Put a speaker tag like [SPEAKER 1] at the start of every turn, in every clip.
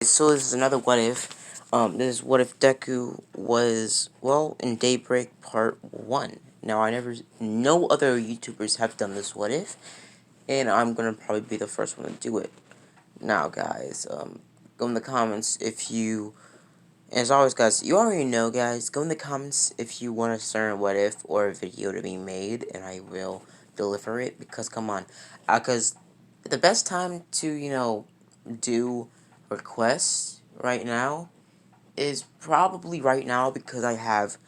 [SPEAKER 1] So this is another what if. This is what if Deku was, well, in Daybreak Part 1. Now, no other YouTubers have done this what if, and I'm gonna probably be the first one to do it. Now, guys, go in the comments if you, as always, guys, you already know, guys, go in the comments if you want a certain what if or a video to be made, and I will deliver it, because, come on, because the best time to, do requests right now is probably right now, because I have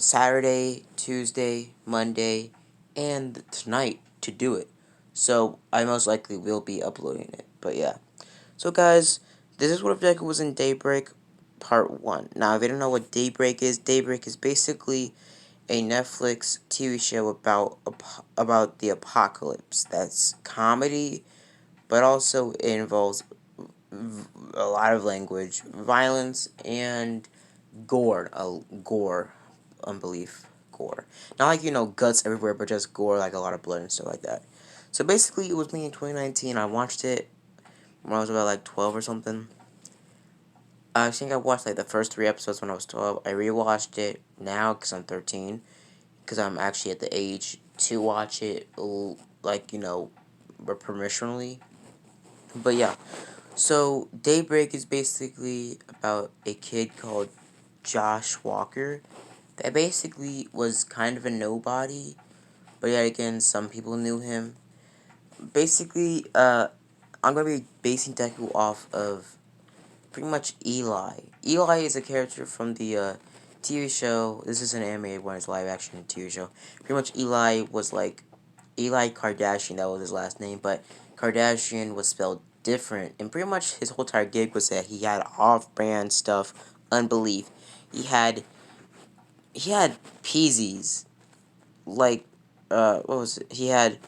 [SPEAKER 1] Saturday, Tuesday, Monday, and tonight to do it. So I most likely will be uploading it. But yeah. So guys, this is what if Deku was in Daybreak Part 1. Now, if you don't know what Daybreak is basically a Netflix TV show about the apocalypse. That's comedy, but also it involves a lot of language, violence, and gore, unbelief, gore. Not like, guts everywhere, but just gore, like a lot of blood and stuff like that. So basically, it was me in 2019. I watched it when I was about like 12 or something. I think I watched like the first 3 episodes when I was 12. I rewatched it now because I'm 13, because I'm actually at the age to watch it, like, permissionally. But yeah, so Daybreak is basically about a kid called Josh Walker that basically was kind of a nobody, but yet again, some people knew him. Basically, I'm gonna be basing Deku off of pretty much Eli. Eli is a character from the TV show. This is an animated one, it's live action TV show. Pretty much Eli was like Eli Kardashian, that was his last name, but Kardashian was spelled different, and pretty much his whole entire gig was that he had off-brand stuff, unbelief. He had Peasies, like, what was it? He had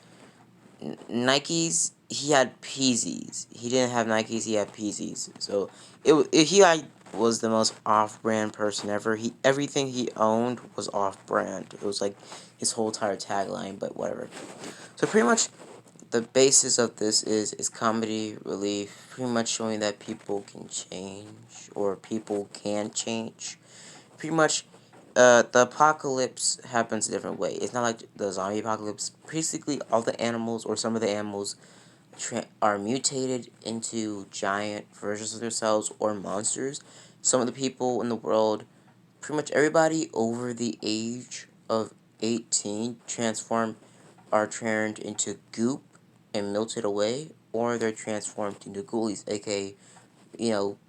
[SPEAKER 1] Nikes. He had Peasies. He didn't have Nikes. He had Peasies. So he like was the most off-brand person ever. Everything he owned was off-brand. It was like his whole entire tagline, but whatever. So pretty much the basis of this is comedy relief, pretty much showing that people can change, or people can change. Pretty much, the apocalypse happens a different way. It's not like the zombie apocalypse. Basically, all the animals, or some of the animals, are mutated into giant versions of themselves or monsters. Some of the people in the world, pretty much everybody over the age of 18, are turned into goop and melted away, or they're transformed into ghoulies, aka,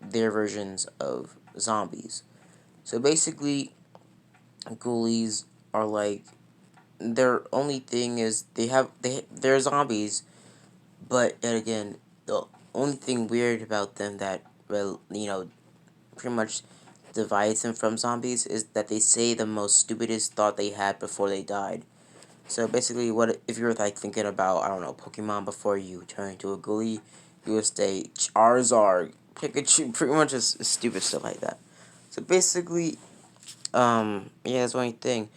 [SPEAKER 1] their versions of zombies. So basically, ghoulies are like, their only thing is they're zombies, but yet again, the only thing weird about them that, well, pretty much divides them from zombies is that they say the most stupidest thought they had before they died. So basically, what if you were like thinking about, I don't know, Pokemon before you turn into a ghoulie, you would say Charizard, Pikachu, pretty much just stupid stuff like that. So basically, yeah, that's the only thing.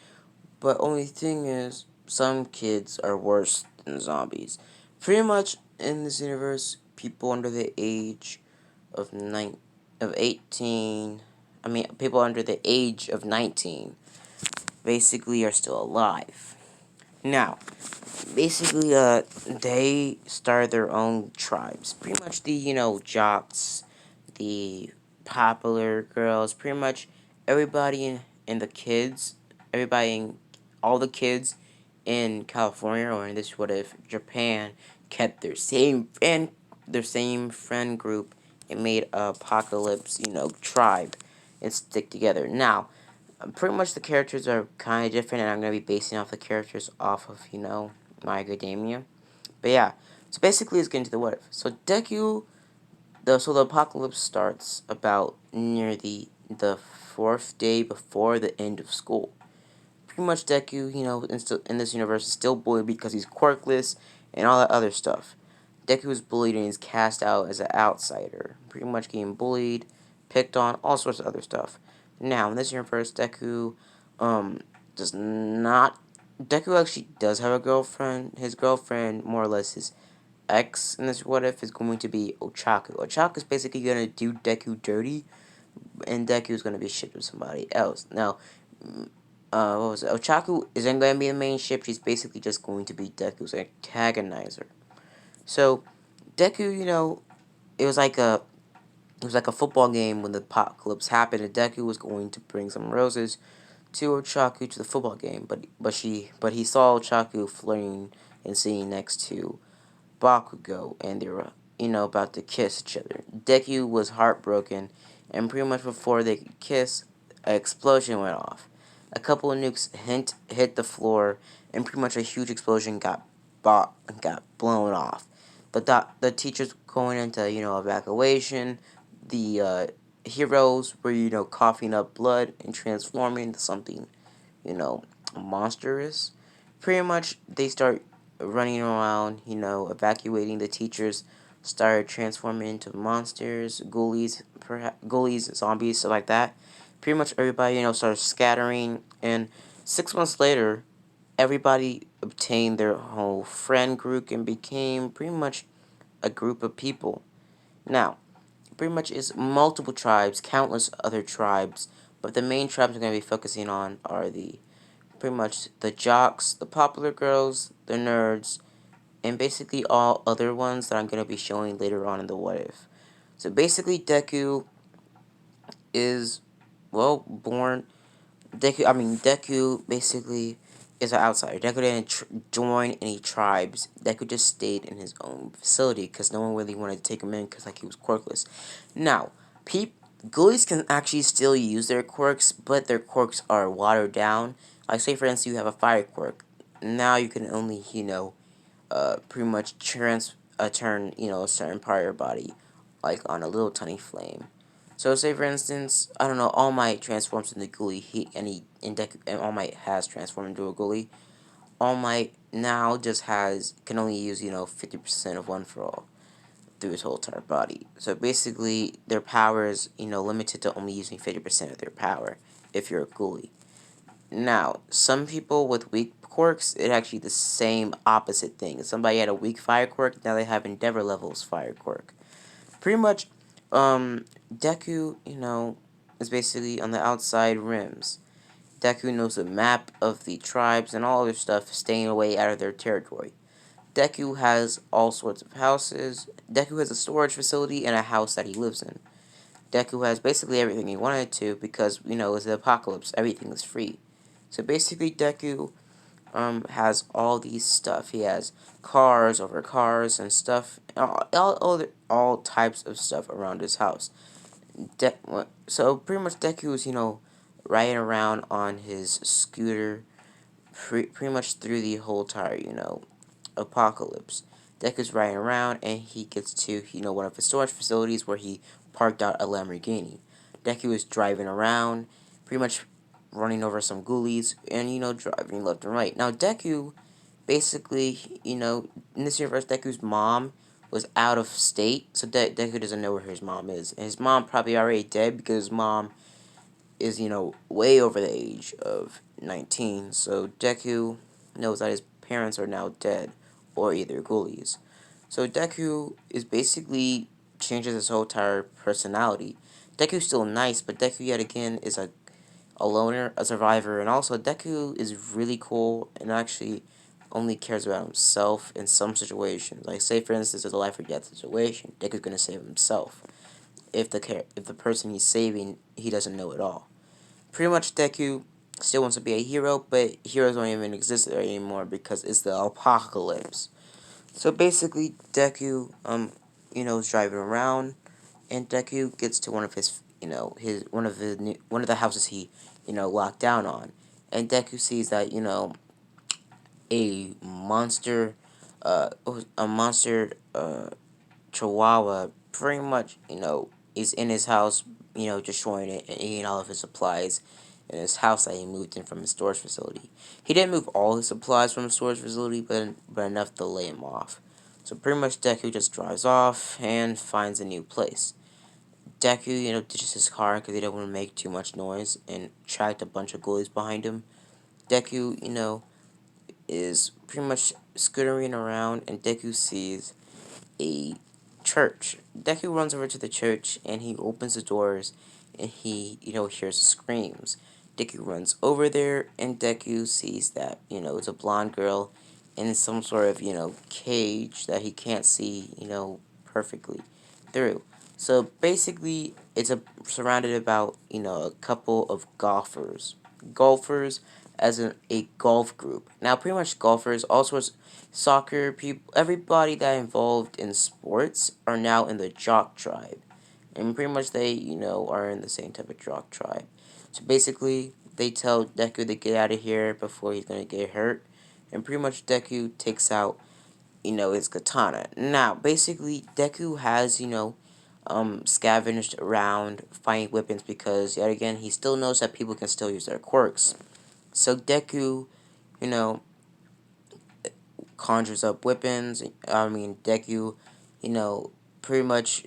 [SPEAKER 1] But only thing is, some kids are worse than zombies. Pretty much in this universe, people under the age of 18, I mean, people under the age of 19, basically are still alive. Now, basically, they started their own tribes. Pretty much the, jocks, the popular girls, pretty much everybody in the kids, everybody in, all the kids in California, or in this what if Japan, kept their same friend group and made a apocalypse, tribe, and stick together. Now, pretty much the characters are kind of different, and I'm going to be basing off the characters off of, My Academia. But yeah, so basically let's get into the what if. So Deku, the apocalypse starts about near the fourth day before the end of school. Pretty much Deku, in this universe is still bullied because he's quirkless and all that other stuff. Deku is bullied and is cast out as an outsider. Pretty much getting bullied, picked on, all sorts of other stuff. Now, in this universe, um, does not... Deku actually does have a girlfriend. His girlfriend, more or less, is X in this what if is going to be Ochaku. Ochaku is basically gonna do Deku dirty, and Deku is gonna be shipped with somebody else. Now, what was it? Ochaku isn't gonna be the main ship. She's basically just going to be Deku's antagonizer. So, Deku, it was like a football game when the apocalypse happened, and Deku was going to bring some roses to Ochaku to the football game, but he saw Ochaku flirting and sitting next to Bakugo, and they were, about to kiss each other. Deku was heartbroken, and pretty much before they could kiss, an explosion went off. A couple of nukes hit the floor, and pretty much a huge explosion got blown off. The teachers going into evacuation. The heroes were coughing up blood and transforming into something you know monstrous. Pretty much they start running around, evacuating. The teachers started transforming into monsters, ghoulies, zombies, stuff like that. Pretty much everybody, started scattering, and 6 months later, everybody obtained their whole friend group and became pretty much a group of people. Now, pretty much is multiple tribes, countless other tribes, but the main tribes we're going to be focusing on are the pretty much the jocks, the popular girls, the nerds, and basically all other ones that I'm going to be showing later on in the What If. So basically, Deku is, well, Deku basically is an outsider. Deku didn't join any tribes. Deku just stayed in his own facility because no one really wanted to take him in because, like, he was quirkless. Now, ghoulies can actually still use their quirks, but their quirks are watered down. Like, say, for instance, you have a fire quirk. Now you can only, pretty much turn, a certain part of your body, like, on a little tiny flame. So, say, for instance, I don't know, All Might transforms into Ghoulie, and All Might has transformed into a Ghoulie. All Might now just can only use, 50% of One For All through his whole entire body. So basically, their power is, limited to only using 50% of their power if you're a ghoulie. Now, some people with weak quirks, it actually the same opposite thing. If somebody had a weak fire quirk, now they have Endeavor levels fire quirk. Pretty much, Deku, is basically on the outside rims. Deku knows the map of the tribes and all other stuff, staying away out of their territory. Deku has all sorts of houses. Deku has a storage facility and a house that he lives in. Deku has basically everything he wanted to because, it's the apocalypse. Everything is free. So basically, Deku has all these stuff. He has cars over cars and stuff. All types of stuff around his house. So pretty much Deku is, riding around on his scooter pretty much through the whole entire, apocalypse. Deku's riding around and he gets to, one of his storage facilities where he parked out a Lamborghini. Deku is driving around, pretty much running over some ghoulies and, driving left and right. Now, Deku, basically, in this universe, Deku's mom was out of state, so Deku doesn't know where his mom is. And his mom probably already dead because his mom is, way over the age of 19. So Deku knows that his parents are now dead, or either ghoulies. So Deku is basically changes his whole entire personality. Deku's still nice, but Deku yet again is a loner, a survivor, and also Deku is really cool and actually only cares about himself in some situations. Like, say for instance, there's a life or death situation, Deku's gonna save himself. If the person he's saving he doesn't know at all. Pretty much Deku still wants to be a hero, but heroes don't even exist there anymore because it's the apocalypse. So basically, Deku, is driving around, and Deku gets to one of his, his one of the houses he, locked down on, and Deku sees that, a monster, a monster, Chihuahua, pretty much, is in his house, destroying it and eating all of his supplies in his house that he moved in from his storage facility. He didn't move all his supplies from his storage facility, but enough to lay him off. So pretty much Deku just drives off and finds a new place. Deku, ditches his car because he didn't want to make too much noise and tracked a bunch of ghoulies behind him. Deku, is pretty much scootering around, and Deku sees a church. Deku runs over to the church and he opens the doors and he, hears screams. Deku runs over there and Deku sees that, it's a blonde girl in some sort of, cage that he can't see, perfectly through. So basically, it's surrounded about, a couple of golfers. Golfers as a golf group. Now, pretty much golfers, all sorts, soccer people, everybody that involved in sports are now in the jock tribe. And pretty much they, are in the same type of jock tribe. So basically, they tell Deku to get out of here before he's going to get hurt. And pretty much Deku takes out, his katana. Now, basically, Deku has, scavenged around finding weapons because, yet again, he still knows that people can still use their quirks. So Deku, you know, conjures up weapons. Deku, pretty much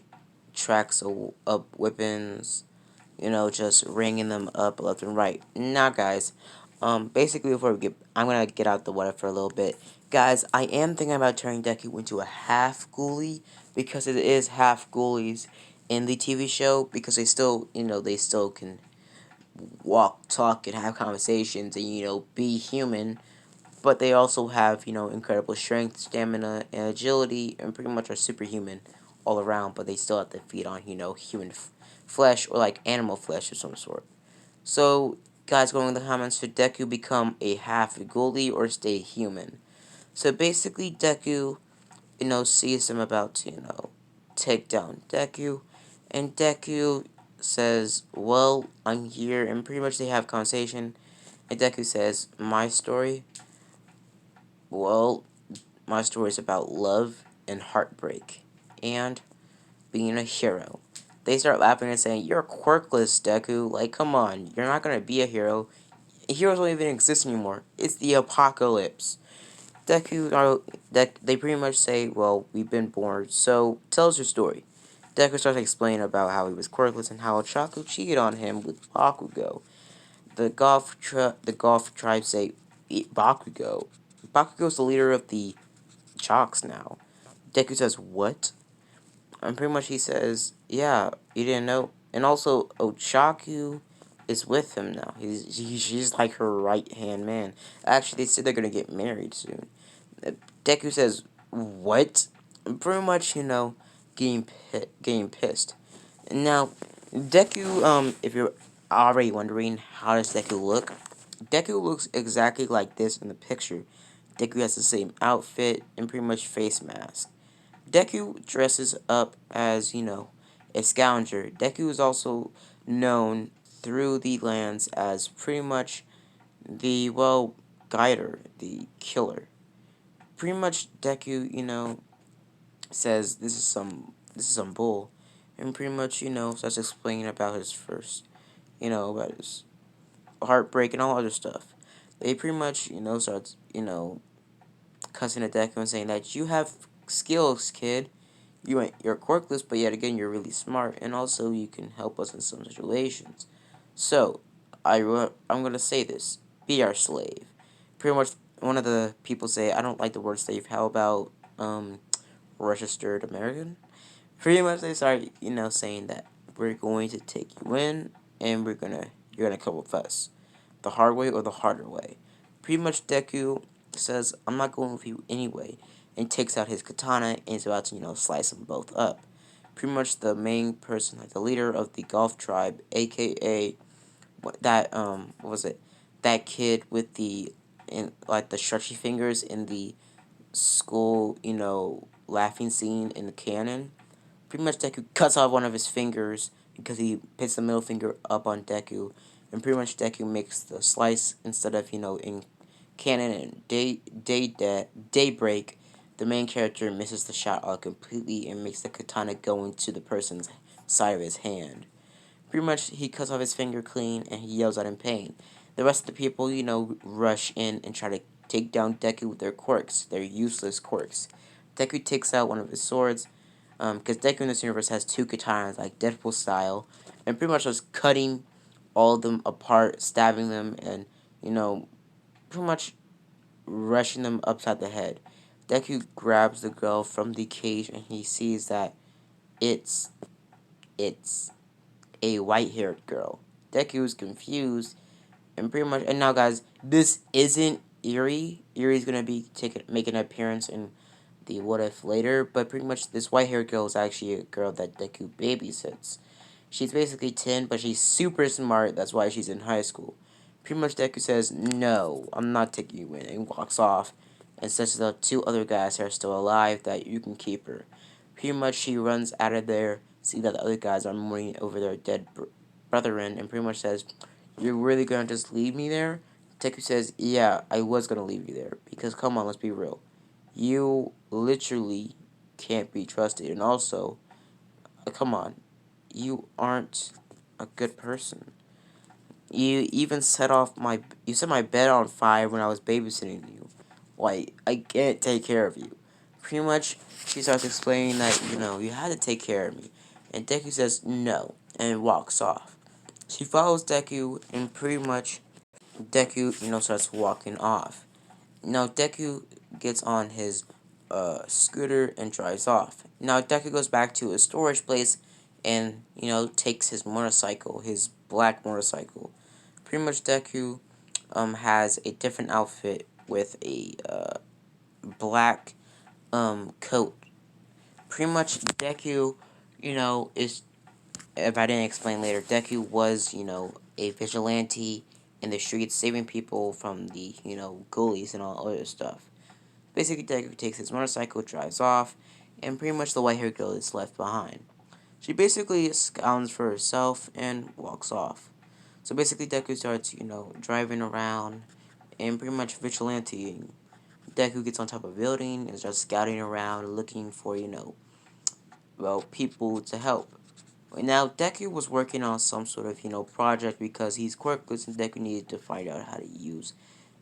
[SPEAKER 1] tracks up weapons, just ringing them up left and right. Now, guys, basically, I'm gonna get out the water for a little bit. Guys, I am thinking about turning Deku into a half ghoulie because it is half ghoulies in the TV show because they still can walk, talk, and have conversations and, be human, but they also have, incredible strength, stamina, and agility, and pretty much are superhuman all around, but they still have to feed on, human flesh or like animal flesh of some sort. So, guys, go in the comments, should Deku become a half ghoulie or stay human? So basically, Deku, sees him about to, take down Deku, and Deku says, well, I'm here, and pretty much they have conversation, and Deku says, well, my story is about love and heartbreak, and being a hero. They start laughing and saying, you're quirkless, Deku, like, come on, you're not gonna be a hero. Heroes don't even exist anymore. It's the apocalypse. They pretty much say, well, we've been born, so tell us your story. Deku starts explaining about how he was quirkless and how Chaco cheated on him with Bakugo. The golf tribe say, "Eat Bakugo. Bakugo's the leader of the Chalks now." Deku says, what? And pretty much he says, yeah, you didn't know. And also, Ochaku is with him now. She's like her right-hand man. Actually, they said they're going to get married soon. Deku says, what? Pretty much, getting pissed. Now, Deku, if you're already wondering, how does Deku look? Deku looks exactly like this in the picture. Deku has the same outfit and pretty much face mask. Deku dresses up as, a scavenger. Deku is also known through the lands as pretty much the, well, guider, the killer. Pretty much Deku, says this is some bull, and pretty much, starts explaining about his first, about his heartbreak and all other stuff. They pretty much, starts, cussing at Deku and saying that you have skills, kid. You're quirkless, but yet again you're really smart, and also you can help us in some situations. So, I'm gonna say this: be our slave. Pretty much, one of the people say, I don't like the word slave. How about registered American? Pretty much they start, saying that we're going to take you in, and you're gonna come with us, the hard way or the harder way. Pretty much Deku says, I'm not going with you anyway, and takes out his katana and is about to, slice them both up. Pretty much the main person, like the leader of the golf tribe, aka what was it? That kid with the stretchy fingers in the school, laughing scene in the canon. Pretty much Deku cuts off one of his fingers because he puts the middle finger up on Deku, and pretty much Deku makes the slice instead of, in canon and Daybreak, the main character misses the shot all completely and makes the katana go into the person's side of his hand. Pretty much he cuts off his finger clean and he yells out in pain. The rest of the people, rush in and try to take down Deku with their quirks, their useless quirks. Deku takes out one of his swords, because Deku in this universe has two katanas, like Deadpool style, and pretty much just cutting all of them apart, stabbing them, and, pretty much rushing them upside the head. Deku grabs the girl from the cage and he sees that it's it's a white-haired girl. Deku is confused and pretty much. And now, guys, this isn't Eerie. Eerie's gonna be making an appearance in the What If later, but pretty much this white-haired girl is actually a girl that Deku babysits. She's basically 10, but she's super smart. That's why she's in high school. Pretty much, Deku says, "No, I'm not taking you in," and walks off, and says to the two other guys that are still alive that you can keep her. Pretty much, she runs out of there, see that the other guys are mourning over their dead brethren, and pretty much says, "You're really gonna just leave me there?" Deku says, "Yeah, I was gonna leave you there, because come on, let's be real. You literally can't be trusted, and also, come on, you aren't a good person. You set my bed on fire when I was babysitting you. Like, I can't take care of you." Pretty much, she starts explaining that, you had to take care of me. And Deku says, "No," and walks off. She follows Deku, and pretty much, Deku, starts walking off. Now, Deku gets on his scooter and drives off. Now, Deku goes back to his storage place and, takes his motorcycle, his black motorcycle. Pretty much, Deku has a different outfit with a black coat. Pretty much, Deku, is, if I didn't explain later, Deku was, a vigilante in the streets, saving people from the, ghoulies and all other stuff. Basically, Deku takes his motorcycle, drives off, and pretty much the white-haired girl is left behind. She basically scowls for herself and walks off. So basically, Deku starts, driving around and pretty much vigilanteing. Deku gets on top of a building and starts scouting around, looking for, people to help. Now, Deku was working on some sort of, project because he's quirkless and Deku needed to find out how to use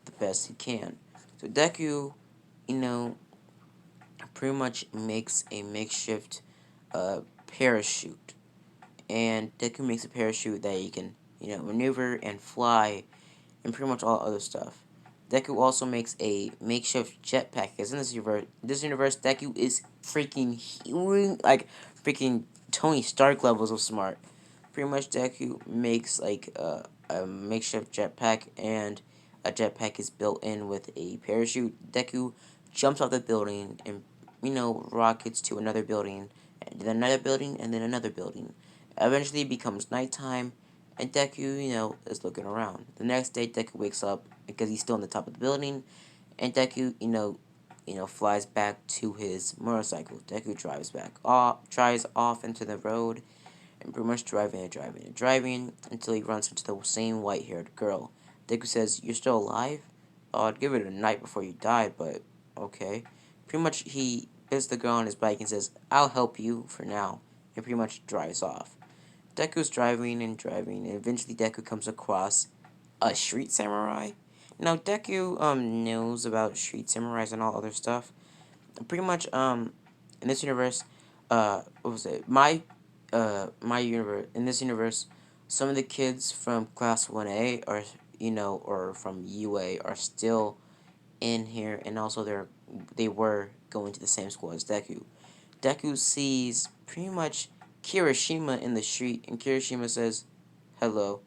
[SPEAKER 1] the best he can. So Deku, you know, pretty much makes a makeshift parachute. And Deku makes a parachute that he can, maneuver and fly and pretty much all other stuff. Deku also makes a makeshift jetpack. Because in this universe, Deku is freaking huge, like freaking Tony Stark levels of smart. Pretty much, Deku makes like a makeshift jetpack, and a jetpack is built in with a parachute. Deku jumps off the building and rockets to another building, and then another building, and then another building. Eventually, it becomes nighttime, and Deku, is looking around. The next day, Deku wakes up because he's still on the top of the building, and Deku, flies back to his motorcycle. Deku drives off into the road, and pretty much driving until he runs into the same white-haired girl. Deku says, "You're still alive? Oh, I'd give it a night before you died, but okay." Pretty much, he hits the girl on his bike and says, "I'll help you for now," and pretty much drives off. Deku's driving, and eventually Deku comes across a street samurai. Now, Deku knows about street samurais and all other stuff. Pretty much in this universe, what was it? My universe, in this universe, some of the kids from class 1A are, or from UA are still in here, and also they were going to the same school as Deku. Deku sees pretty much Kirishima in the street, and Kirishima says, "Hello,"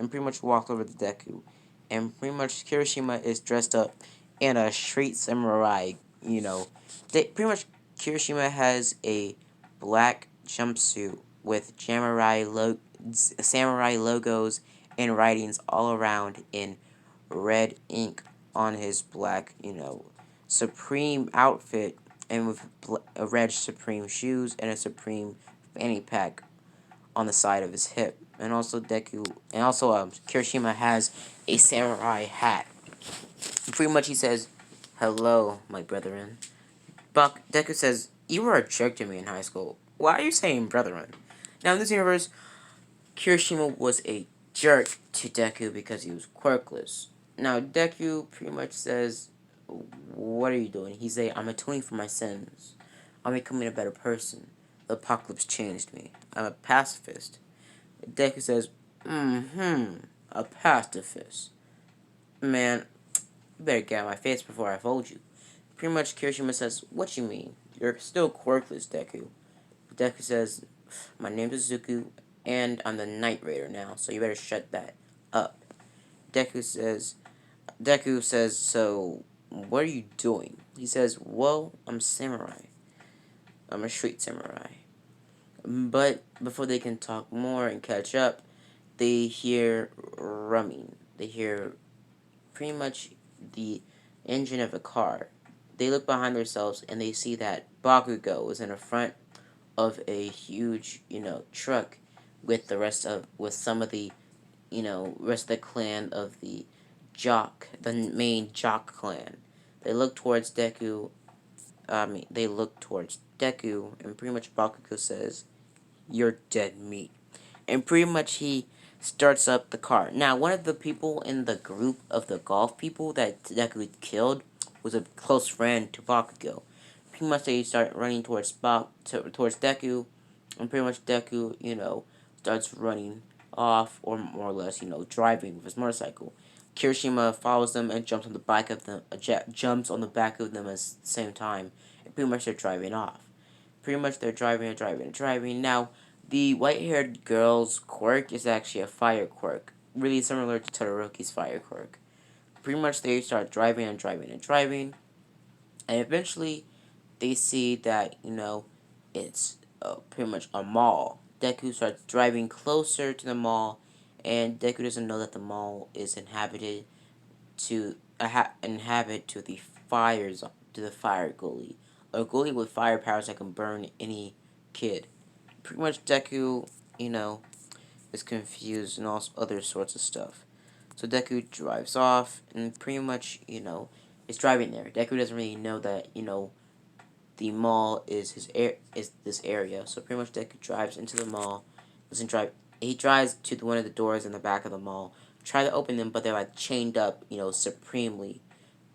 [SPEAKER 1] and pretty much walked over to Deku. And pretty much Kirishima is dressed up in a street samurai, pretty much Kirishima has a black jumpsuit with samurai logos and writings all around in red ink on his black, Supreme outfit, and with a red Supreme shoes and a Supreme fanny pack on the side of his hip. And also Kirishima has a samurai hat. Pretty much he says, "Hello, my brethren." Deku says, "You were a jerk to me in high school. Why are you saying brethren?" Now in this universe, Kirishima was a jerk to Deku because he was quirkless. Now Deku pretty much says, "What are you doing?" He say, "I'm atoning for my sins. I'm becoming a better person. The apocalypse changed me. I'm a pacifist." Deku says, "A pacifist. Man, you better get out of my face before I fold you." Pretty much Kirishima says, "What you mean? You're still quirkless, Deku." Deku says, "My name is Zuku, and I'm the Night Raider now, so you better shut that up." Deku says, "So, what are you doing?" He says, "Well, I'm samurai. I'm a street samurai." But before they can talk more and catch up, they hear rumming. They hear pretty much the engine of a car. They look behind themselves and they see that Bakugo is in the front of a huge, truck with some of the, rest of the clan of the main jock clan. They look towards Deku. They look towards Deku, and pretty much Bakugo says, "You're dead meat." And pretty much he starts up the car. Now, one of the people in the group of the golf people that Deku killed was a close friend to Bakugo. Pretty much they start running towards Deku, and pretty much Deku, starts running off, or more or less, driving with his motorcycle. Kirishima follows them and jumps on the back of them at the same time, and pretty much they're driving off. Pretty much they're driving and driving and driving. Now, the white-haired girl's quirk is actually a fire quirk, really similar to Todoroki's fire quirk. Pretty much they start driving and driving and driving, and eventually they see that, it's pretty much a mall. Deku starts driving closer to the mall, and Deku doesn't know that the mall is inhabit to the fire gully. A gully with fire powers that can burn any kid. Pretty much Deku, you know, is confused and all other sorts of stuff. So Deku drives off and pretty much, is driving there. Deku doesn't really know that, the mall is this area. So pretty much Deku drives into the mall. Doesn't drive. He drives to one of the doors in the back of the mall. Try to open them, but they're like chained up, supremely.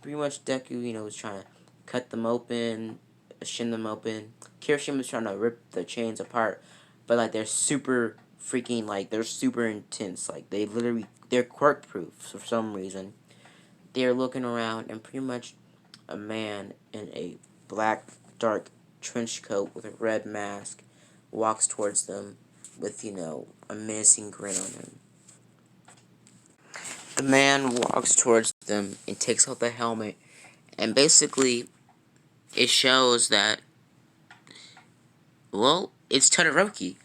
[SPEAKER 1] Pretty much Deku, was trying to cut them open, shin them open. Kirishima's trying to rip the chains apart, but like they're super intense. Like they're quirk proof for some reason. They're looking around, and pretty much a man in a black dark trench coat with a red mask walks towards them with, a menacing grin on him. The man walks towards them and takes off the helmet, and basically it shows that, well, it's Todoroki.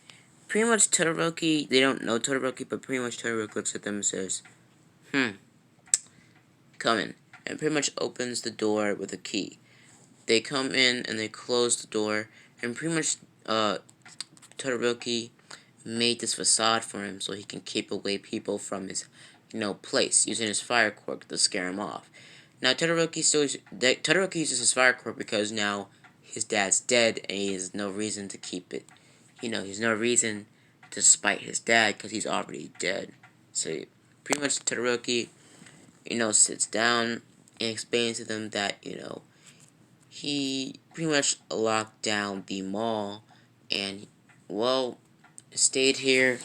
[SPEAKER 1] Pretty much Todoroki, they don't know Todoroki, but pretty much Todoroki looks at them and says, "Come in," and pretty much opens the door with a key. They come in and they close the door, and pretty much Todoroki made this facade for him so he can keep away people from his, place, using his fire quirk to scare him off. Now Todoroki uses his fire quirk because now his dad's dead and he has no reason to keep it. He's no reason to spite his dad because he's already dead. So pretty much Todoroki, sits down and explains to them that, he pretty much locked down the mall and, well, stayed here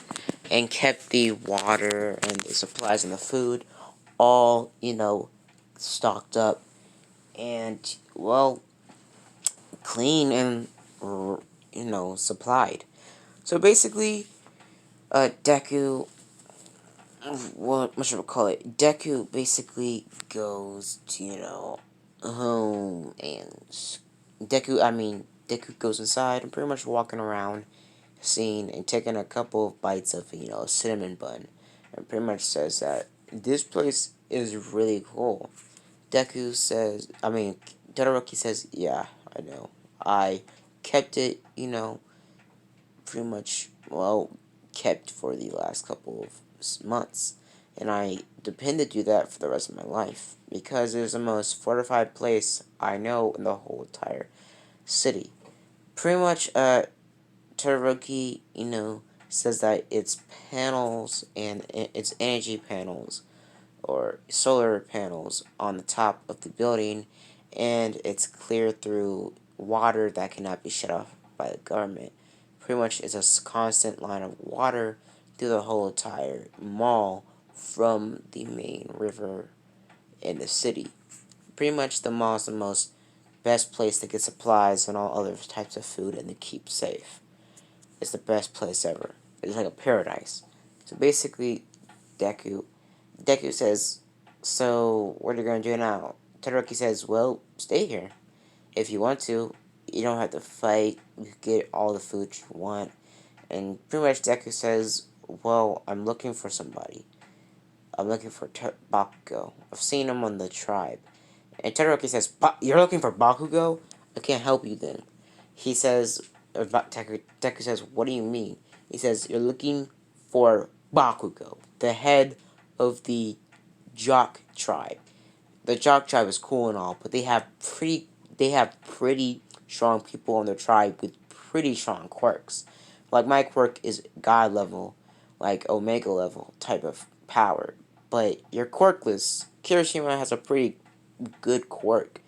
[SPEAKER 1] and kept the water and the supplies and the food all, stocked up and, well, clean and, supplied. So basically, Deku, what should we call it? Deku basically goes to, home and Deku goes inside and pretty much walking around, seeing and taking a couple of bites of, a cinnamon bun, and pretty much says that this place is really cool. Todoroki says, "Yeah, I know. I kept it, pretty much, well, kept for the last couple of months. And I depend to do that for the rest of my life. Because it is the most fortified place I know in the whole entire city." Pretty much, Todoroki, says that its panels and its energy panels or solar panels on the top of the building, and it's clear through water that cannot be shut off by the government. Pretty much it's a constant line of water through the whole entire mall from the main river in the city. Pretty much the mall is the most best place to get supplies and all other types of food and to keep safe. It's the best place ever. It's like a paradise. So basically, Deku, Deku says, "So what are you gonna do now?" Todoroki says, "Well, stay here. If you want to, you don't have to fight. You can get all the food you want." And pretty much Deku says, "Well, I'm looking for somebody. I'm looking for Bakugo. I've seen him on the tribe." And Todoroki says, "You're looking for Bakugo? I can't help you then." He says, Deku says, "What do you mean?" He says, "You're looking for Bakugo, the head of the Jock tribe. The Jock tribe is cool and all, but they have pretty strong people on their tribe with pretty strong quirks. Like my quirk is God level, like Omega level type of power. But you're quirkless. Kirishima has a pretty good quirk.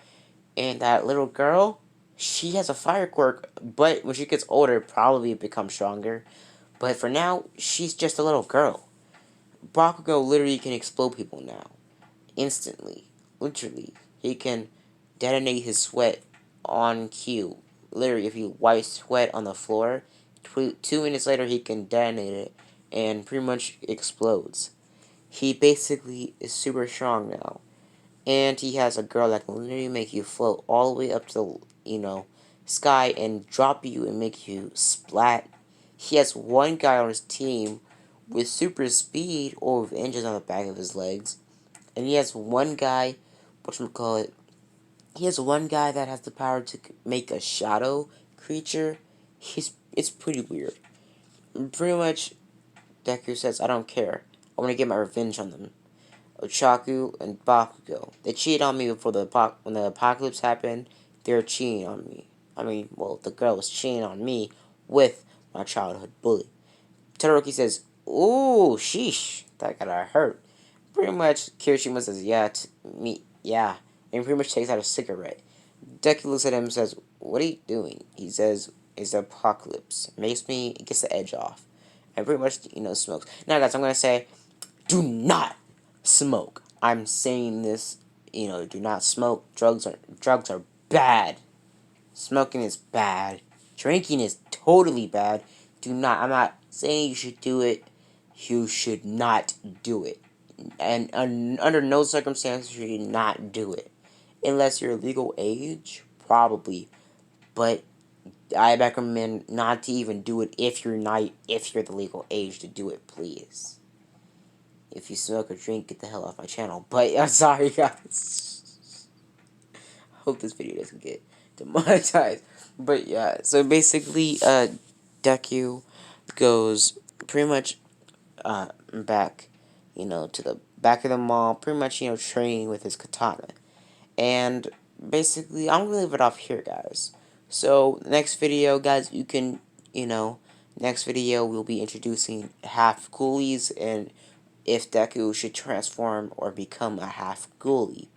[SPEAKER 1] And that little girl, she has a fire quirk, but when she gets older, probably becomes stronger. But for now, she's just a little girl. Bakugo literally can explode people now. Instantly. Literally. He can detonate his sweat on cue. Literally, if he wipes sweat on the floor, 2 minutes later he can detonate it and pretty much explodes. He basically is super strong now. And he has a girl that can literally make you float all the way up to the, sky and drop you and make you splat. He has one guy on his team with super speed or with engines on the back of his legs. And he has one guy, whatchamacallit, he has one guy that has the power to make a shadow creature. It's pretty weird. Pretty much, Deku says, "I don't care. I want to get my revenge on them. Ochaku and Bakugo. They cheated on me before when the apocalypse happened. They're cheating on me. I mean, well, the girl was cheating on me with my childhood bully." Todoroki says, "Ooh, sheesh, that gotta hurt." Pretty much, Kirishima says, yeah," and pretty much takes out a cigarette. Deku looks at him and says, "What are you doing?" He says, "It's the apocalypse. It gets the edge off." And pretty much, smokes. Now, guys, I'm gonna say, do not smoke. I'm saying this, do not smoke. Drugs are bad. Smoking is bad. Drinking is totally bad. Do not. I'm not saying you should do it. You should not do it. And under no circumstances should you not do it. Unless you're legal age, probably. But I recommend not to even do it if you're the legal age to do it, please. If you smoke or drink, get the hell off my channel. But I'm sorry, guys. Hope this video doesn't get demonetized. But yeah, so basically, Deku goes pretty much back, to the back of the mall, pretty much, training with his katana. And basically, I'm gonna leave it off here, guys. So next video, guys, next video we'll be introducing half ghoulies and if Deku should transform or become a half ghoulie.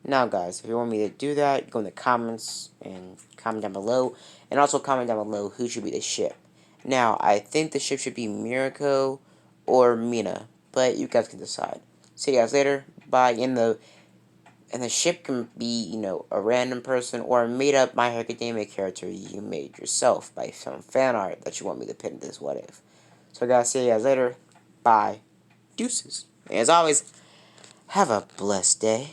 [SPEAKER 1] Now, guys, if you want me to do that, go in the comments and comment down below. And also comment down below who should be the ship. Now, I think the ship should be Mirako or Mina, but you guys can decide. See you guys later. Bye. And the ship can be, a random person or a made-up My Hero Academia character you made yourself by some fan art that you want me to pin in this what if. So, guys, see you guys later. Bye. Deuces. And as always, have a blessed day.